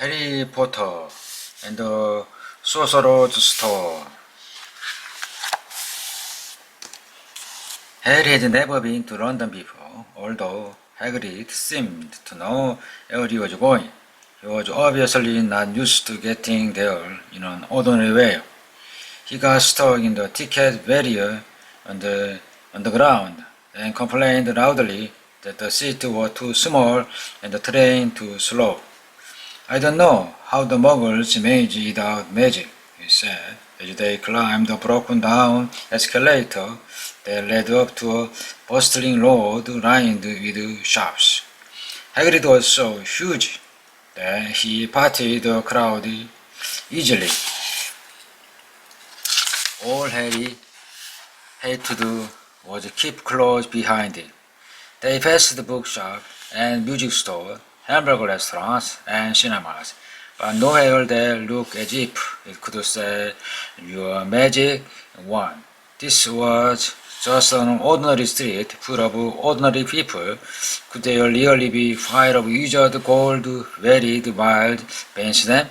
Harry Potter and the Sorcerer's Stone. Harry had never been to London before, although Hagrid seemed to know where he was going. He was obviously not used to getting there in an ordinary way. He got stuck in the ticket barrier on the ground and complained loudly that the seats were too small and the train too slow. "I don't know how the Muggles manage without magic," he said, as they climbed a broken-down escalator that led up to a bustling road lined with shops. Hagrid was so huge that he parted the crowd easily. All Harry had to do was keep close behind him. They passed the bookshop and music store, hamburger restaurants and cinemas, but nowhere that looked as if it could say "Your magic wand." This was just an ordinary street full of ordinary people. Could there really be fire of wizard gold, varied wild bandsmen?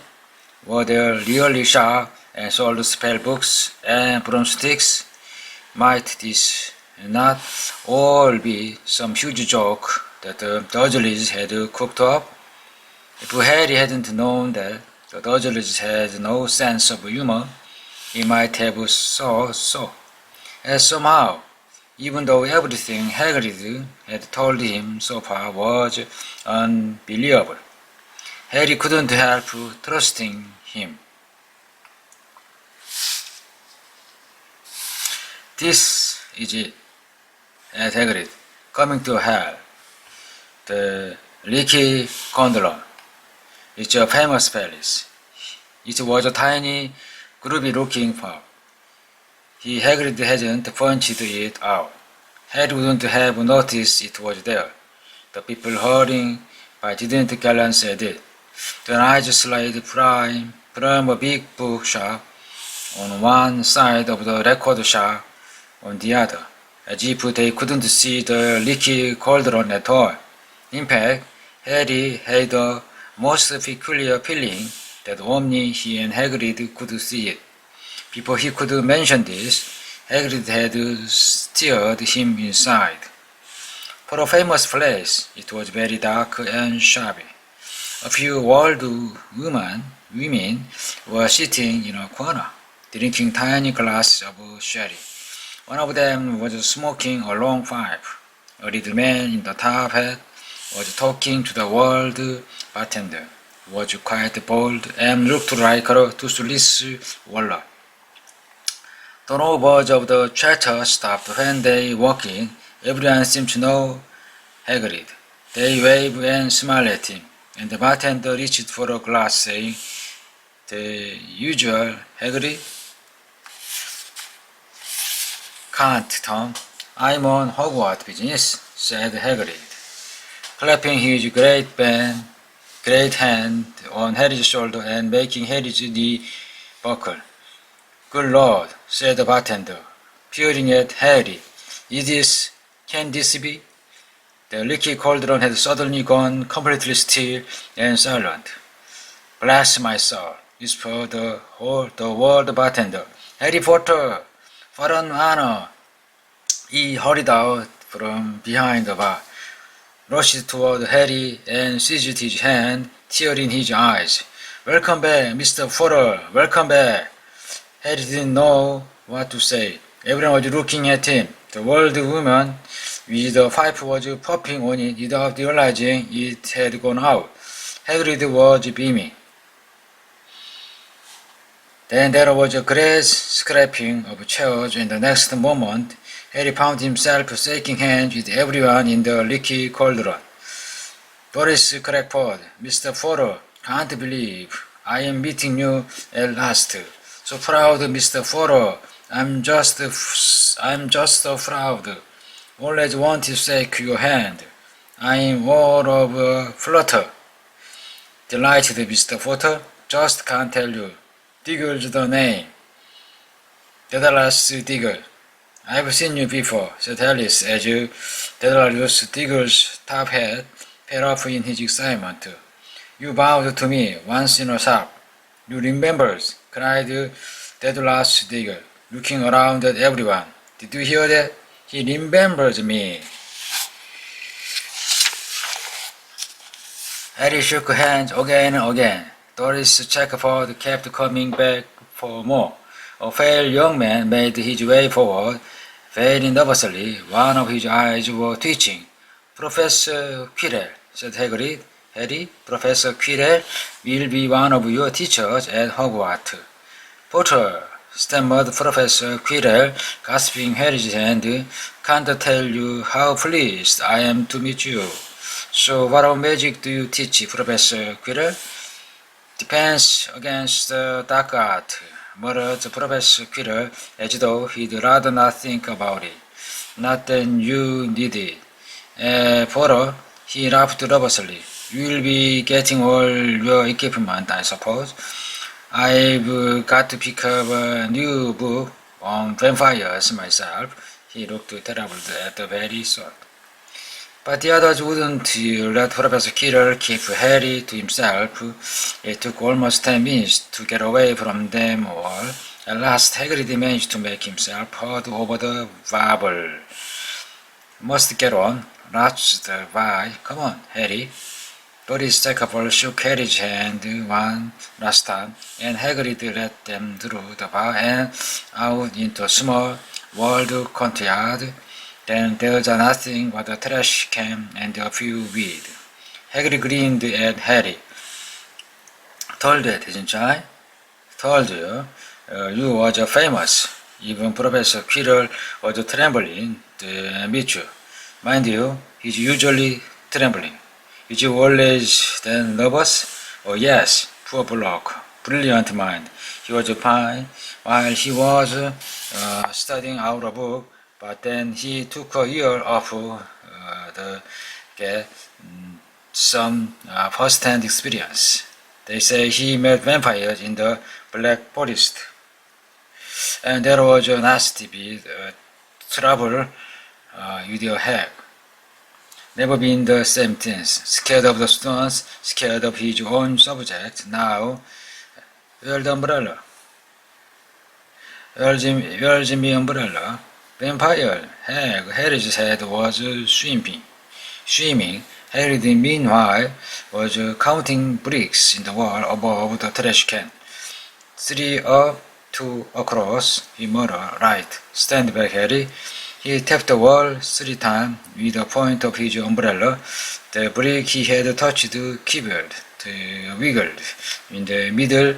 Were there really shops and sold spell books and broomsticks? Might this not all be some huge joke that the Dursleys had cooked up? If Harry hadn't known that the Dursleys had no sense of humor, he might have thought so. And somehow, even though everything Hagrid had told him so far was unbelievable, Harry couldn't help trusting him. "This is it," said Hagrid, "coming to hell. The Leaky Gondola. It's a famous palace." It was a tiny, groovy-looking pub. Hagrid hadn't pointed it out. Harry wouldn't have noticed it was there. The people hurrying by didn't glance at it. Their eyes slid from a big bookshop on one side of the record shop on the other, as if they couldn't see the leaky cauldron at all. In fact, Harry had the most peculiar feeling that only he and Hagrid could see it. Before he could mention this, Hagrid had steered him inside. For a famous place, it was very dark and shabby. A few old women were sitting in a corner, drinking tiny glasses of sherry. One of them was smoking a long pipe. A little man in the top hat was talking to the old bartender, who was quite bald and looked like a toothless walnut. The no words of the chatter stopped when they walked in. Everyone seemed to know Hagrid. They waved and smiled at him, and the bartender reached for a glass, saying, "The usual, Hagrid?" "Can't, Tom. I'm on Hogwarts business," said Hagrid, clapping his great hand on Harry's shoulder and making Harry's knee buckle. "Good Lord," said the bartender, peering at Harry. Can this be?" The leaky cauldron had suddenly gone completely still and silent. "Bless my soul," whispered the old bartender. "Harry Potter, for an honor." He hurried out from behind the bar, rushed toward Harry and seized his hand, tears in his eyes. "Welcome back, Mr. Potter, welcome back." Harry didn't know what to say. Everyone was looking at him. The old woman with the pipe was puffing on it without realizing it had gone out. Hagrid was beaming. Then there was a great scraping of chairs, and the next moment Harry found himself shaking hands with everyone in the leaky cauldron. "Boris Crackpot, Mr. Potter, can't believe I am meeting you at last. So proud, Mr. Potter. I'm just so proud. Always want to shake your hand. I'm all of a flutter." "Delighted, Mr. Potter. Just can't tell you. Diggle's the name. Daedalus Diggle." "I've seen you before," said Alice, as Daedalus Diggle's top hat fell off in his excitement. You bowed to me once in a shop. You remembered, cried that last digger, looking around at everyone. Did you hear that? He remembers me. Harry shook hands again and again. Doris Checkford kept coming back for more. A pale young man made his way forward, very nervously. One of his eyes was twitching. Professor Quirrell, said Hagrid. Harry, Professor Quirrell will be one of your teachers at Hogwarts. Potter, stammered Professor Quirrell, grasping Harry's hand. Can't tell you how pleased I am to meet you. So what of magic do you teach, Professor Quirrell? Defense against the dark art, muttered Professor Quirrell, as though he'd rather not think about it. Not that you need it. Potter, he laughed nervously. You'll be getting all your equipment, I suppose. I've got to pick up a new book on vampires myself. He looked terrible at the very thought. But the others wouldn't let Professor Quirrell keep Harry to himself. It took almost 10 minutes to get away from them all. At last, Hagrid managed to make himself heard over the babble. Must get on. That's the why. Come on, Harry. Doris Checkford shook Harry's hand one last time, and Hagrid led them through the bar and out into a small walled courtyard. Then there's nothing but a trash can and a few weeds. Hagrid grinned at Harry. Told you, didn't I? Told you. You was famous. Even Professor Quirrell was trembling to meet you. Mind you, he's usually trembling. Is you always then nervous? Oh yes, poor bloke. Brilliant mind. He was fine while he was studying out a book. But then he took a year off to get some first-hand experience. They say he met vampires in the Black Forest. And there was a nasty bit trouble with your head. Never been the same things. Scared of the students, scared of his own subject. Now, where's the umbrella? Where's the umbrella? Vampire. Harry's head was swimming. Harry, meanwhile, was counting bricks in the wall above the trash can. 3 up, 2 across, he muttered. Right. Stand back, Harry. He tapped the wall 3 times with the point of his umbrella. The brick he had touched quivered, wiggled. In the middle,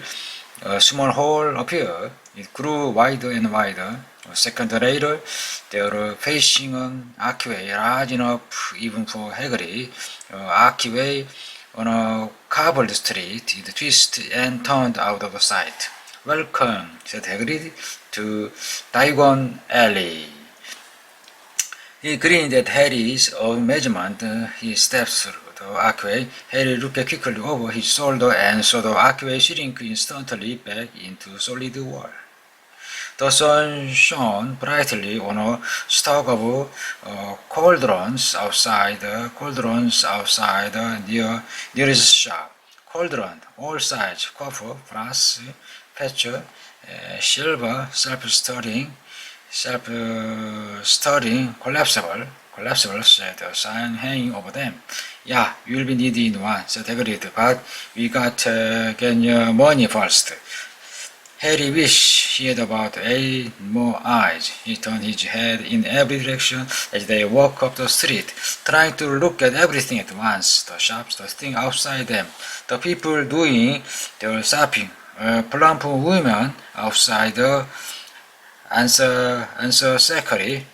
a small hole appeared. It grew wider and wider. A second later, they were facing an archway large enough even for Hagrid. An archway on a cobbled street. It twisted and turned out of sight. Welcome, said Hagrid, to Diagon Alley. He grinned at Harry's amazement. He stepped through the archway. Harry looked quickly over his shoulder and saw the archway shrink instantly back into solid wall. The sun shone brightly on a stock of cauldrons outside the nearest shop. Cauldron, all sizes, copper, brass, pitcher, silver, self-stirring, collapsible, said a sign hanging over them. Yeah, you'll be needing one, said Hagrid, but we got get your money first. Harry wished he had about 8 more eyes. He turned his head in every direction as they walked up the street, trying to look at everything at once, the shops, the thing outside them, the people doing their shopping, a plump woman outside the answer secretary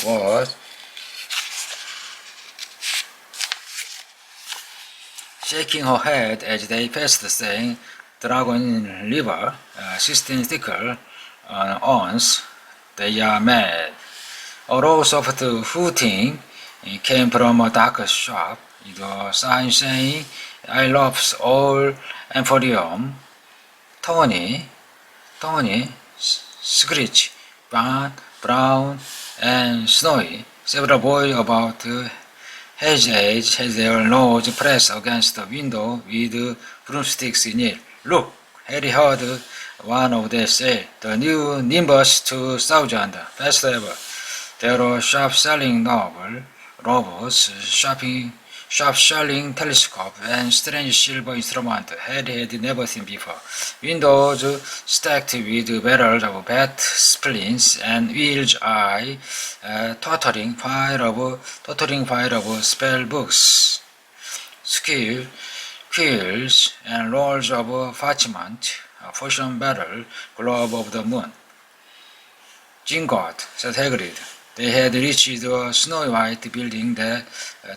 was shaking her head as they passed, saying, Dragon liver, 16 thicker an ounce, they are mad. A low soft hooting came from a dark shop. It was a sign saying, I love all Emporium, Tony, Screech, Brown, and Snowy. Several boys about has their nose pressed against the window with broomsticks in it. Look, Harry heard one of them say, the new Nimbus 2000, best ever. There are sharp-selling novel, robots, sharp-selling telescope, and strange silver instrument Harry had never seen before. Windows stacked with barrels of bat splints and wheels eye, tottering pile of spell books, quills, and rolls of parchment, a potion barrel, globe of the moon. Jingot, said Hagrid. They had reached a snowy white building that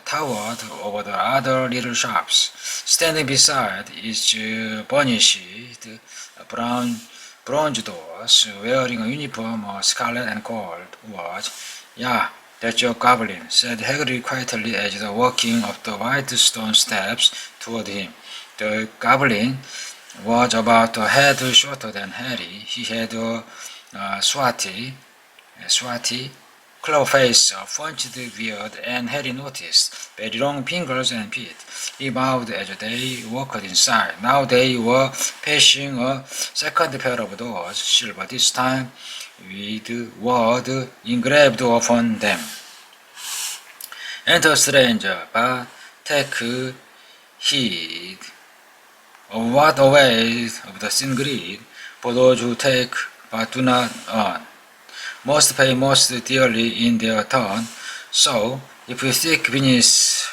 towered over the other little shops. Standing beside its burnished bronze doors, wearing a uniform of scarlet and gold, was, "Yeah, that's your goblin," said Hagrid quietly as they walking up the white stone steps toward him. The goblin was about a head shorter than Harry. He had a swarthy, clover face, a punched beard, and Harry noticed very long fingers and feet. He bowed as they walked inside. Now they were passing a second pair of doors, silver this time, with word engraved upon them. Enter stranger, but take heed of what awaits of the sin greed, for those who take but do not earn must pay most dearly in their turn. So, if you seek beneath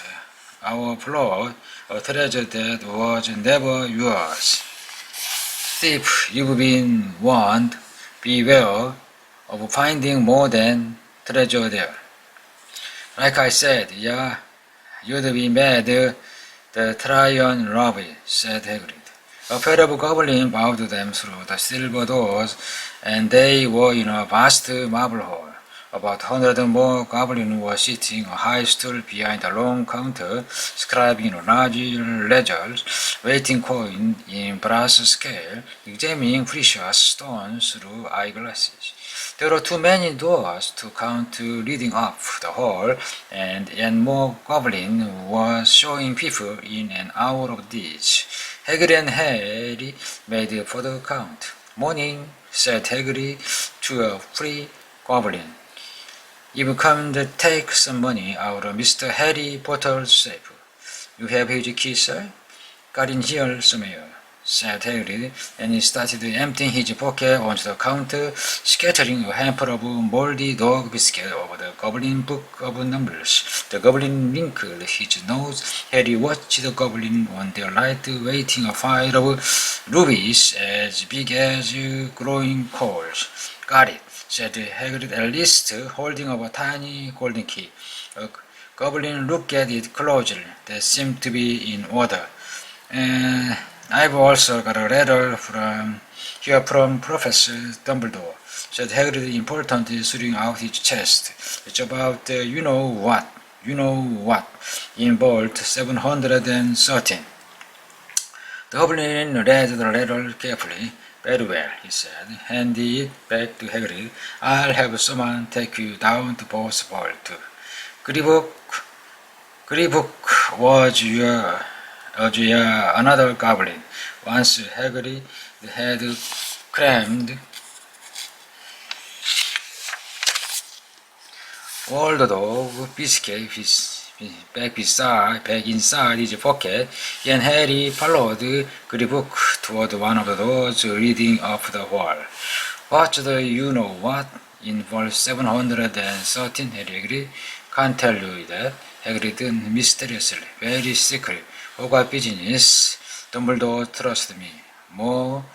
our floor a treasure that was never yours, thief, you've been warned, beware of finding more than treasure there. Like I said, yeah, you'd be mad to try and rob it, said Hagrid. A pair of goblins bowed them through the silver doors, and they were in a vast marble hall. About 100 more goblins were sitting on a high stool behind a long counter, scribing large ledgers, weighing coins in brass scale, examining precious stones through eyeglasses. There were too many doors to count leading up the hall, and more goblins were showing people in an hour of these. Hagrid and Harry made for the count. "Morning," said Hagrid to a free goblin. "You've come to take some money out of Mr. Harry Potter's safe. You have his key, sir?" "Got in here somewhere," said Hagrid, and he started emptying his pocket onto the counter, scattering a handful of moldy dog biscuit over the Goblin Book of Numbers. The goblin wrinkled his nose. Harry watched the goblin on their light, waiting a fire of rubies as big as glowing coals. "Got it," said Hagrid, at least, holding up a tiny golden key. A goblin looked at it closely. That seemed to be in order. "I've also got a letter from Professor Dumbledore," said Hagrid importantly, throwing out his chest. "It's about you know what, in Vault 713. The goblin read the letter carefully. "Very well," he said, handing it back to Hagrid. "I'll have someone take you down to Boss Vault. Greybook was another goblin. Once Hagrid had crammed all the dog biscuit back inside his pocket. He and Harry followed Greybook toward one of the doors leading up the hall. "What's the you-know-what in Vault 713, Harry agreed. "Can't tell you that," Hagrid mysteriously. "Very secret. What business? Dumbledore, trust me. More